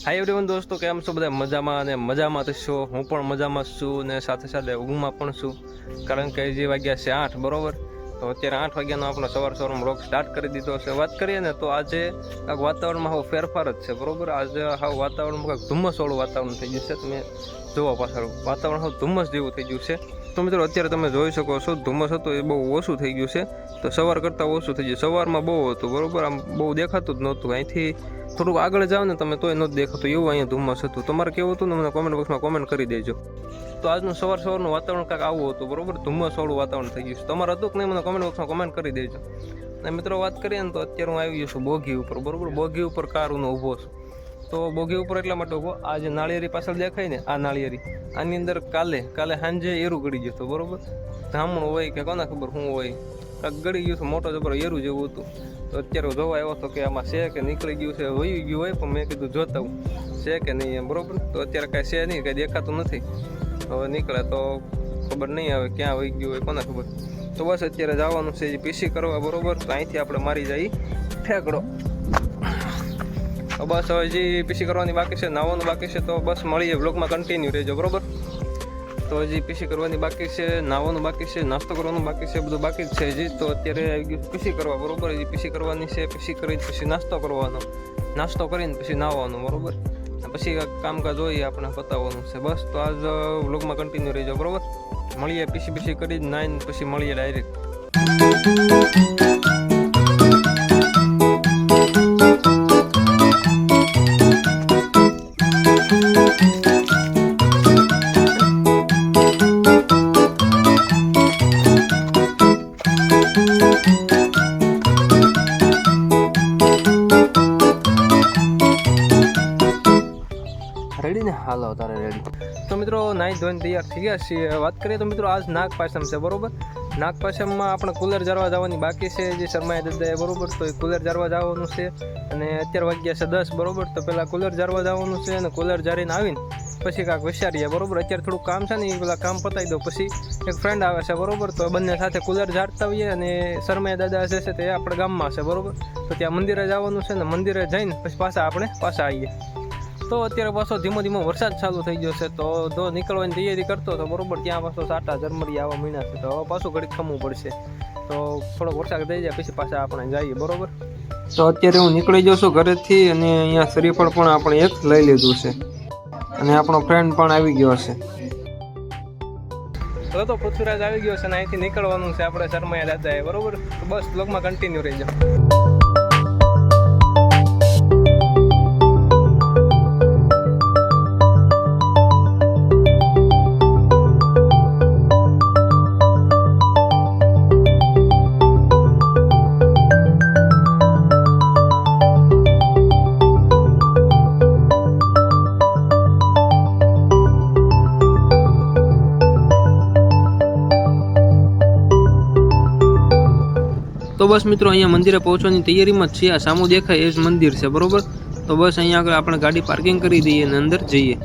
Hi everyone દોસ્તો, કેમ છો બધા? મજામાં અને મજામાં થશો. હું પણ મજામાં છું ને સાથે સાથે ઊંઘમાં પણ છું, કારણ કે જે વાગ્યા છે 8 બરોબર. તો અત્યારે 8 વાગ્યાનો આપણો સવારમાં બ્લોગ સ્ટાર્ટ કરી દીધો છે. વાત કરીએ ને તો આજે કાંઈક વાતાવરણમાં હવે ફેરફાર જ છે બરોબર. આજે હવે વાતાવરણમાં કાંઈક ધુમ્મસવાળું વાતાવરણ થઈ ગયું છે. તમે જોવા પાછળ વાતાવરણ હવે ધુમ્મસ જેવું થઈ ગયું છે. તો મિત્રો અત્યારે તમે જોઈ શકો છો, ધુમ્મસ હતું એ બહુ ઓછું થઈ ગયું છે. તો સવાર કરતાં ઓછું થઈ ગયું. સવારમાં બહુ હતું બરોબર, આમ બહુ દેખાતું જ નહોતું. અહીંથી થોડુંક આગળ જાઓ ને તમે તોય નથી દેખાતું, એવું અહીંયા ધુમ્મસ હતું. તમારે કેવું હતું ને મને કોમેન્ટ બોક્સમાં કોમેન્ટ કરી દેજો. તો આજનું સવારનું વાતાવરણ કાંઈક આવું હતું બરોબર, ધુમ્મસવાળું વાતાવરણ થઈ ગયું છે. તમારે હતું કે નહીં મને કોમેન્ટ બોક્સમાં કોમેન્ટ કરી દેજો. અને મિત્રો વાત કરીએ ને તો અત્યારે હું આવી ગયો છું બોગી ઉપર બરોબર. બોગી ઉપર કારનો ઊભો છું. તો બોગી ઉપર એટલા માટે ઊભો, આ જે નાળિયેરી પાછળ દેખાય ને, આ નાળિયેરી આની અંદર કાલે સાંજે એરું ગળી ગયું હતું બરોબર. ધામણું હોય કે કોને ખબર શું હોય, કાંઈક ગળી ગયું હતું, મોટો જબર એરું જેવું હતું. તો અત્યારે જોવા આવ્યો હતો કે આમાં છે કે નીકળી ગયું છે, વહી ગયું હોય, પણ મેં કીધું જોતા હું છે કે નહીં એમ બરોબર. તો અત્યારે કાંઈ છે નહીં, કાંઈ દેખાતું નથી. હવે નીકળે તો ખબર નહીં આવે ક્યાં વહી ગયું હોય, કોને ખબર. તો બસ અત્યારે જવાનું છે પીસી કરવા બરોબર. તો અહીંથી આપણે મારી જઈએ ઠેકડો. બસ હવે જે પીસી કરવાની બાકી છે, નાવાનું બાકી છે. તો બસ મળીએ, બ્લોગમાં કન્ટિન્યુ રહેજો બરોબર. તો હજી પીસી કરવાની બાકી છે, નાવાનું બાકી છે, નાસ્તો કરવાનું બાકી છે, બધું બાકી જ છે હજી. તો અત્યારે આવી ગયું પીસી કરવા બરોબર. હજી પીસી કરવાની છે, પીસી કરીને પછી નાસ્તો કરવાનો, નાસ્તો કરીને પછી નાવાનું બરોબર. પછી કામકાજ હોય આપણે પતાવવાનું છે બસ. તો આજ વ્લોગમાં કન્ટિન્યુ રહેજો બરોબર. મળીએ પીસી કરી નાઈને પછી મળીએ ડાયરેક્ટ. રેડી ને? હાલો તારે રેડી. તો મિત્રો નાઈ ધોઈને તૈયાર થઈ ગયા છીએ. વાત કરીએ તો મિત્રો આજ નાગ પાંચમ છે બરોબર. નાગ પાંચમમાં આપણે કુલર જારવા જવાની બાકી છે, જે શર્માએ દાદાએ બરોબર. તો એ કુલર જારવા જવાનું છે અને અત્યારે વાગ્યા છે 10 બરોબર. તો પહેલાં કુલર જારવા જવાનું છે અને કુલર જારીને આવીને પછી કાંઈક વિચારીએ બરોબર. અત્યારે થોડુંક કામ છે ને, એ પેલા કામ પતાવી દો. પછી એક ફ્રેન્ડ આવે છે બરોબર. તો બંને સાથે કુલર જારતા હોઈએ અને શર્માએ દાદા જે છે તે આપણે ગામમાં છે બરોબર. તો ત્યાં મંદિરે જવાનું છે ને, મંદિરે જઈને પછી પાછા આવીએ. તો અત્યારે પાછો ધીમો વરસાદ ચાલુ થઈ ગયો છે. તો જો નીકળવાની તૈયારી કરતો હતો બરોબર, ત્યાં પાછો સાટા ઝરમરી આવા મીણા છે. તો હવે પાછું ઘડીક ખમવું પડશે. તો થોડોક વરસાદ થઈ જાય પછી પાછા આપણે જઈએ બરોબર. તો અત્યારે હું નીકળી જાઉં છું ઘરેથી અને અહીંયા શ્રીફળ પણ આપણે એક લઈ લીધું છે અને આપણો ફ્રેન્ડ પણ આવી ગયો છે. તો પૃથ્વીરાજ આવી ગયો છે અને અહીંથી નીકળવાનું છે આપણે શર્માએ દાદાએ બરોબર. તો બસ બ્લોગમાં કન્ટિન્યુ રહેજો. તો બસ મિત્રો અહીંયા મંદિરે પહોંચવાની તૈયારીમાં જ છીએ. આ સામું દેખાય એ જ મંદિર છે બરોબર. તો બસ અહીંયા આગળ આપણે ગાડી પાર્કિંગ કરી દઈએ અને અંદર જઈએ.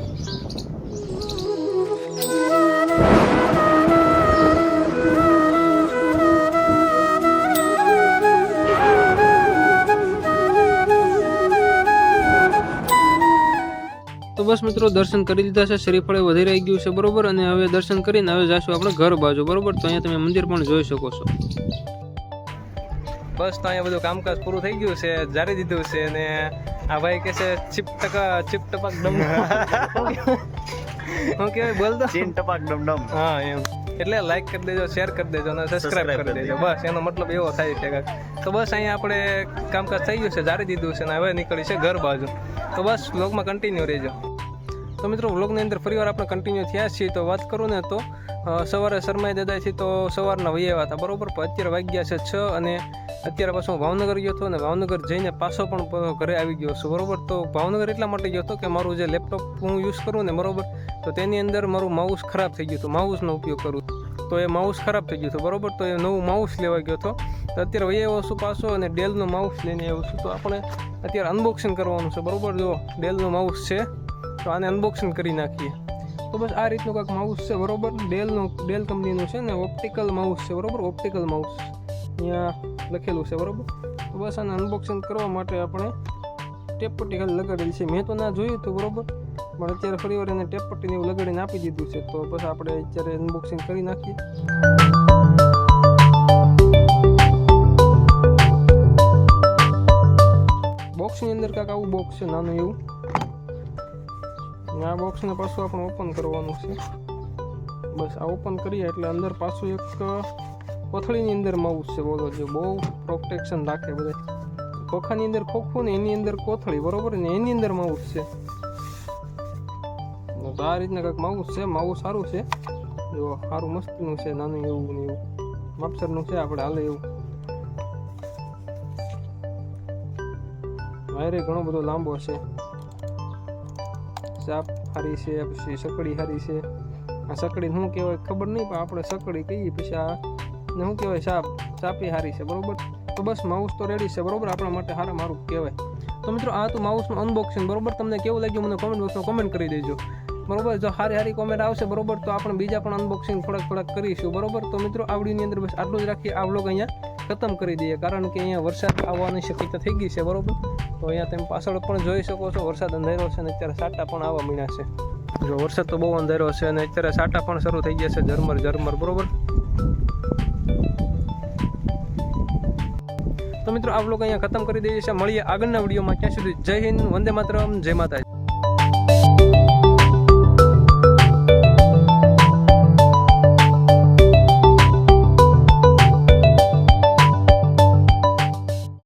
તો બસ મિત્રો દર્શન કરી દીધા છે, શ્રીફળે વધારે આવી ગયું છે બરોબર. અને હવે દર્શન કરીને હવે જઈશું આપણે ઘર બાજુ બરોબર. તો અહીંયા તમે મંદિર પણ જોઈ શકો છો. બસ તો અહીંયા બધું કામકાજ પૂરું થઈ ગયું છે, જારી દીધું છે. અને આ ભાઈ કે છે ચીપ ટપાક ડમ હું કહેવાય બોલતો ચીન ટપાક ડમ. હા એમ, એટલે લાઈક કરી દેજો, શેર કરી દેજો અને સબસ્ક્રાઈબ કરી દેજો. બસ એનો મતલબ એવો થાય છે. તો બસ અહીંયા આપણે કામકાજ થઈ ગયું છે, જારી દીધું છે અને હવે નીકળી છે ઘર બાજુ. તો બસ વ્લોગમાં કન્ટિન્યુ રહેજો. તો મિત્રો વ્લોગની અંદર ફરીવાર આપણે કન્ટિન્યુ થયા છીએ. તો વાત કરું ને તો સવારે શર્માએ દાદાથી તો સવારના વહી આવ્યા હતા બરોબર. પણ અત્યારે વાગ્યા છે 6 અને અત્યારે પાછો હું ભાવનગર ગયો હતો અને ભાવનગર જઈને પાછો પણ ઘરે આવી ગયો છું બરોબર. તો ભાવનગર એટલા માટે ગયો હતો કે મારું જે લેપટોપ હું યુઝ કરું ને બરોબર, તો તેની અંદર મારું માઉસ ખરાબ થઈ ગયું હતું. માઉસનો ઉપયોગ કરું તો એ માઉસ ખરાબ થઈ ગયું હતું બરોબર. તો એ નવું માઉસ લેવા ગયો હતો. તો અત્યારે વહી આવ્યો છું પાછો અને ડેલનું માઉસ લઈને આવ્યો છું. તો આપણે અત્યારે અનબોક્સિંગ કરવાનું છે બરોબર. જો ડેલનું માઉસ છે, તો આને અનબોક્સિંગ કરી નાખીએ. તો બસ આ રીતનું કાંઈક માઉસ છે બરોબર. ડેલ કંપનીનું છે ને, ઓપ્ટિકલ માઉસ છે બરોબર. ઓપ્ટિકલ માઉસ અહીંયા લખેલું છે બરોબર. તો બસ આને અનબોક્સિંગ કરવા માટે આપણે ટેપ પટ્ટી ખાલી લગાડેલી છે. મેં તો ના જોયું હતું બરોબર, પણ અત્યારે ફરી વાર એને ટેપ પટ્ટીને એવું લગાડીને આપી દીધું છે. તો બસ આપણે અત્યારે અનબોક્સિંગ કરી નાખીએ. બોક્સની અંદર કાંઈક આવું બોક્સ છે નાનું એવું. આ બોક્સને પાછું આપણે ઓપન કરવાનું છે. બસ આ ઓપન કરીએ એટલે અંદર પાછું એક કોથળીની અંદર માઉસ છે. બોલો, જે બહુ પ્રોટેક્શન રાખે બધા. ખોખાની અંદર ખોખું ને એની અંદર કોથળી, બરોબર ને એની અંદર માઉસ છે. તો આ રીતના કંઈક માઉસ છે. માઉસ સારું છે, જો સારું મસ્તનું છે, નાનું એવું ને એવું માપસરનું છે, આપણે હાલે એવું. વાયરે ઘણો બધો લાંબો છે. ચાપ હારી છે, પછી સકડી હારી છે. આ સકડી શું કહેવાય ખબર નહીં, પણ આપણે સકડી કહીએ. પછી આ ને શું કહેવાય, ચાપી હારી છે, બરોબર. તો બસ માઉસ તો રેડી છે, બરોબર, આપણા માટે સારું કહેવાય. તો મિત્રો આ તો માઉસનું અનબોક્સિંગ, બરોબર. તમને કેવું લાગ્યું મને કોમેન્ટ બોક્સમાં કોમેન્ટ કરી દેજો, બરોબર. જો સારી કોમેન્ટ આવશે, બરોબર, તો આપણે બીજા પણ અનબોક્સિંગ થોડાક કરીશું, બરોબર. તો મિત્રો આ વિડીયોની અંદર બસ આટલું જ રાખીએ. આ વ્લોગ અહીંયા ખતમ કરી દઈએ, કારણ કે અહીંયા વરસાદ આવવાની શક્યતા થઈ ગઈ છે, બરોબર. તો અહીંયા તમે પાછળ પણ જોઈ શકો છો, વરસાદ અંધારો છે અને અત્યારે સાટા પણ આવવા માંડ્યા છે. જો વરસાદ તો બહુ અંધારો છે અને અત્યારે સાટા પણ શરૂ થઈ ગયા છે, ઝરમર, બરોબર. તો મિત્રો આ વ્લોગ અહીંયા ખતમ કરી દઈએ છીએ. મળીએ આગળના વિડીયોમાં. ત્યાં સુધી જય હિન્દ, વંદે માતરમ, જય માતાજી.